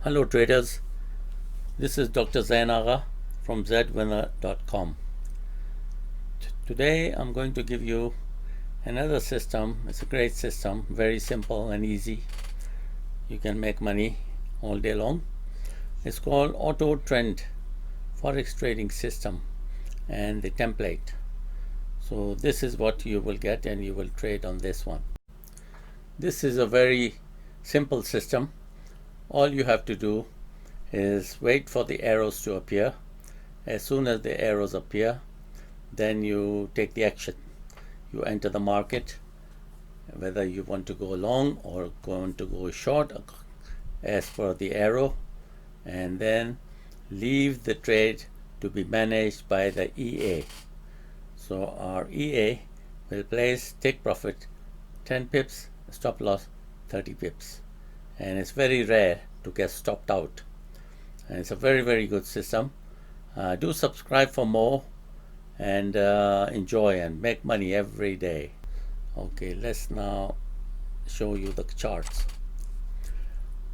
Hello traders, this is Dr. Zainaga from zwinner.com. Today I'm going to give you another system. It's a great system, very simple and easy. You can make money all day long. It's called Auto Trend Forex Trading System and the template. So this is what you will get and you will trade on this one. This is a very simple system. All you have to do is wait for the arrows to appear. As soon as the arrows appear, then you take the action. You enter the market, whether you want to go long or want to go short as per the arrow, and then leave the trade to be managed by the EA. So our EA will place take profit 10 pips, stop loss 30 pips. And it's very rare to get stopped out, and it's a very good system. Do subscribe for more and enjoy and make money every day. Okay, let's now show you the charts.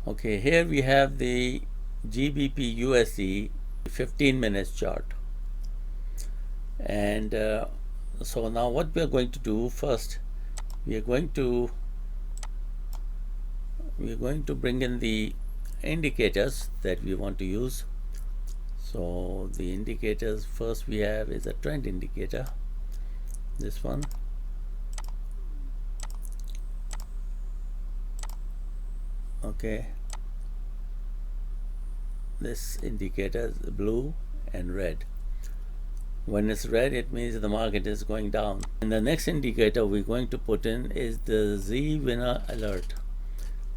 Okay, here we have the GBP USD 15 minutes chart, and so now what we are going to do first, we are going to bring in the indicators that we want to use. So the indicators first we have is a trend indicator, this one. Okay, this indicator is blue and red. When it's red, it means the market is going down. And the next indicator we're going to put in is the Z winner alert.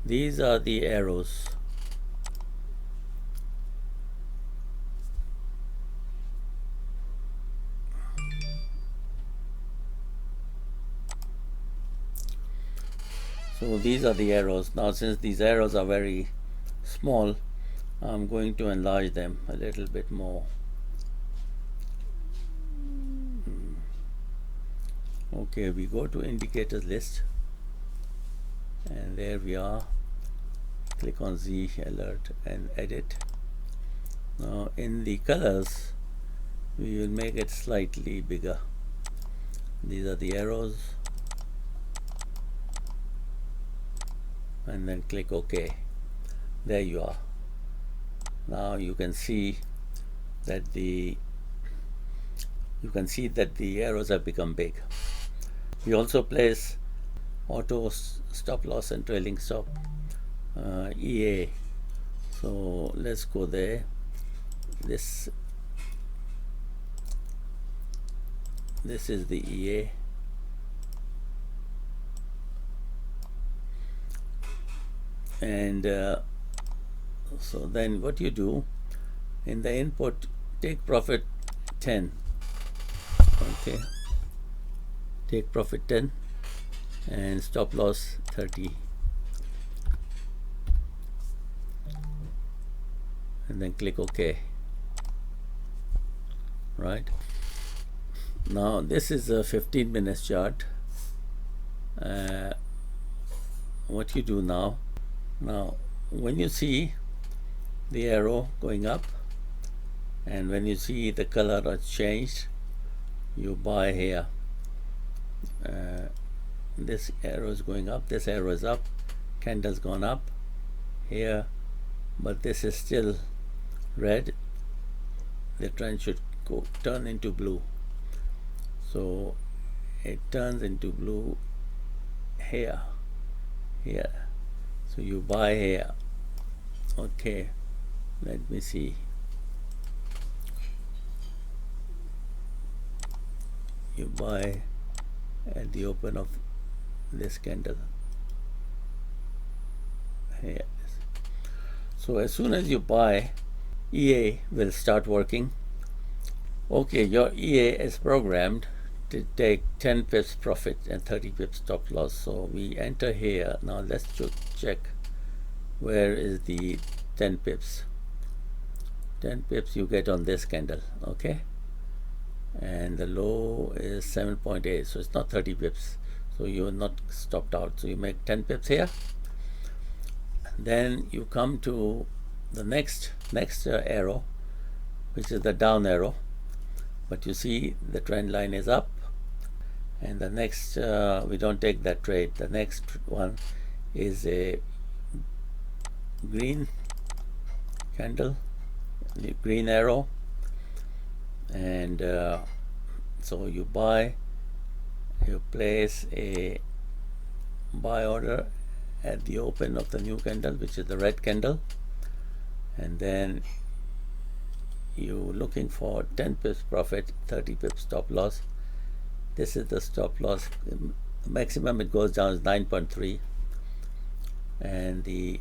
These are the arrows. So these are the arrows. Now since these arrows are very small, I'm going to enlarge them a little bit more. Okay, we go to indicators list, and there we are. Click on Z alert and edit. Now in the colors we will make it slightly bigger. These are the arrows, and then click OK. There you are. Now you can see that the arrows have become big. We also place auto stop loss and trailing stop EA. So let's go there. This is the EA. And so then what you do in the input, take profit 10. Okay, take profit 10 and stop loss 30, and then click OK. Right now this is a 15 minutes chart. What you do now when you see the arrow going up and when you see the color has changed, you buy here. This arrow is going up, this arrow is up, candle's gone up here, but this is still red. The trend should turn into blue. So it turns into blue here. So you buy here. Okay, let me see. You buy at the open of this candle here. So as soon as you buy, EA will start working. Okay, your EA is programmed to take 10 pips profit and 30 pips stop loss. So we enter here. Now let's check where is the 10 pips. 10 pips you get on this candle. Okay, and the low is 7.8, so it's not 30 pips, so you're not stopped out. So you make 10 pips here, then you come to the next arrow, which is the down arrow, but you see the trend line is up, and the next we don't take that trade. The next one is a green candle, the green arrow, and so you place a buy order at the open of the new candle, which is the red candle, and then you looking for 10 pips profit, 30 pips stop loss. This is the stop loss. The maximum it goes down is 9.3, and the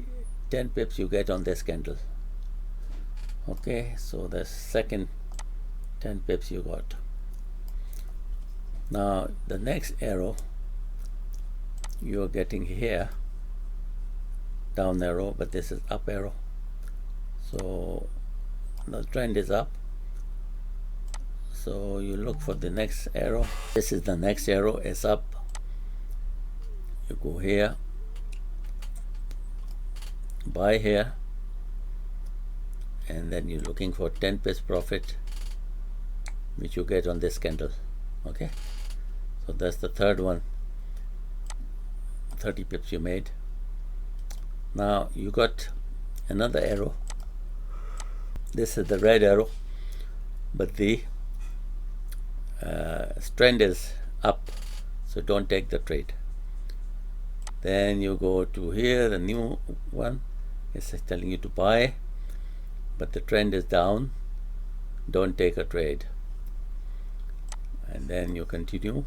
10 pips you get on this candle. Okay, so the second 10 pips you got. Now the next arrow you're getting here, down arrow, but this is up arrow, so the trend is up, so you look for the next arrow. This is the next arrow, is up. You go here, buy here, and then you're looking for 10 pips profit, which you get on this candle. Okay, so that's the third one, 30 pips you made. Now you got another arrow. This is the red arrow, but the trend is up, so don't take the trade. Then you go to here, the new one is telling you to buy, but the trend is down, don't take a trade. And then you continue.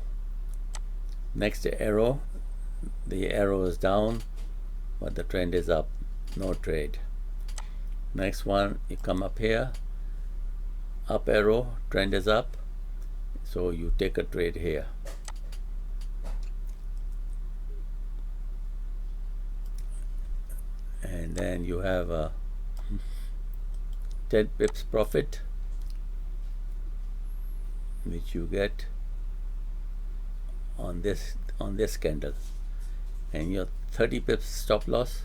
Next arrow, the arrow is down, but the trend is up, no trade. Next one, you come up here, up arrow, trend is up, so you take a trade here. And then you have a 10 pips profit, which you get on this candle, and your 30 pips stop loss,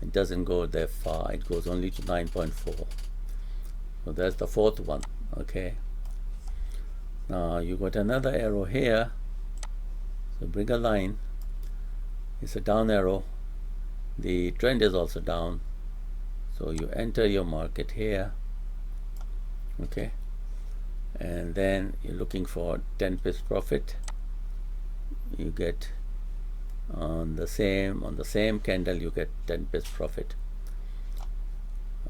it doesn't go that far, it goes only to 9.4. So that's the fourth one. Okay, now you got another arrow here, so bring a line. It's a down arrow, the trend is also down, so you enter your market here. Okay, and then you're looking for 10 pips profit, you get on the same candle, you get 10 pips profit.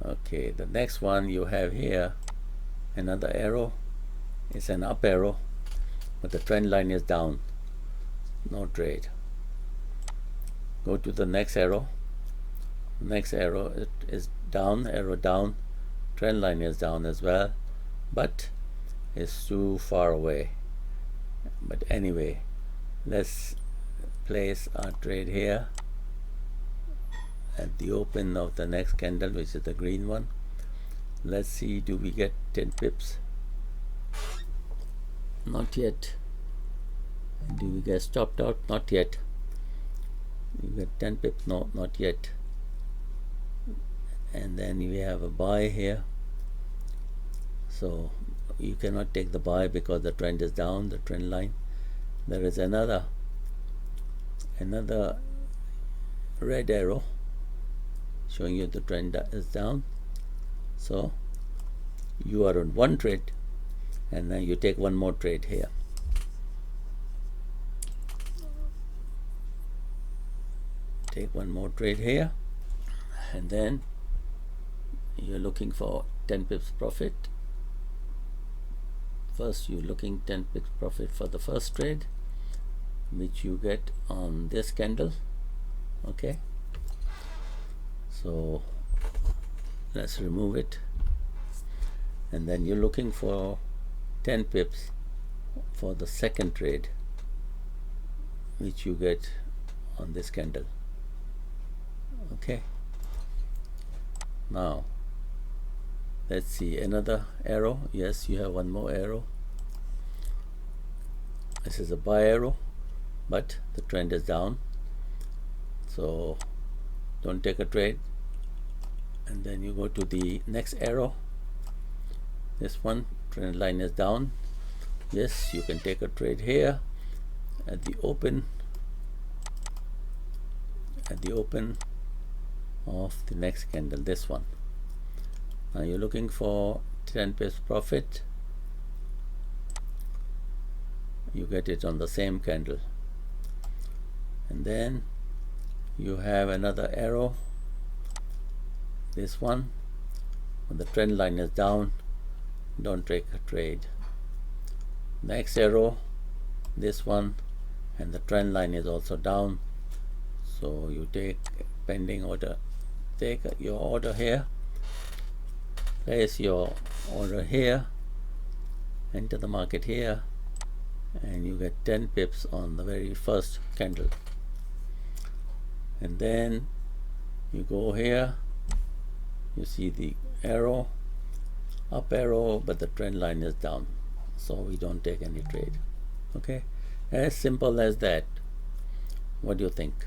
Okay, the next one you have here, another arrow, it's an up arrow, but the trend line is down, no trade. Go to the next arrow. Next arrow, it is down, arrow down, trend line is down as well, but it's too far away. But anyway, let's place our trade here at the open of the next candle, which is the green one. Let's see, do we get 10 pips? Not yet. Do we get stopped out? Not yet. You get 10 pips? No, not yet. And then we have a buy here, so you cannot take the buy because the trend is down, the trend line. There is another red arrow showing you the trend is down, so you are on one trade, and then you take one more trade here. Take one more trade here, and then you're looking for 10 pips profit. First you're looking 10 pips profit for the first trade, which you get on this candle. Okay, so let's remove it, and then you're looking for 10 pips for the second trade, which you get on this candle. Okay, now let's see another arrow. Yes, you have one more arrow. This is a buy arrow, but the trend is down, so don't take a trade. and then you go to the next arrow. This one, trend line is down. Yes, you can take a trade here at the open of the next candle, this one. Now you're looking for 10 pips profit. You get it on the same candle, and then you have another arrow, this one. When the trend line is down, don't take a trade. Next arrow, this one, and the trend line is also down, so you take pending order, take your order here, place your order here, enter the market here, and you get 10 pips on the very first candle. And then you go here, you see the arrow, up arrow, but the trend line is down, so we don't take any trade. Okay, as simple as that. What do you think?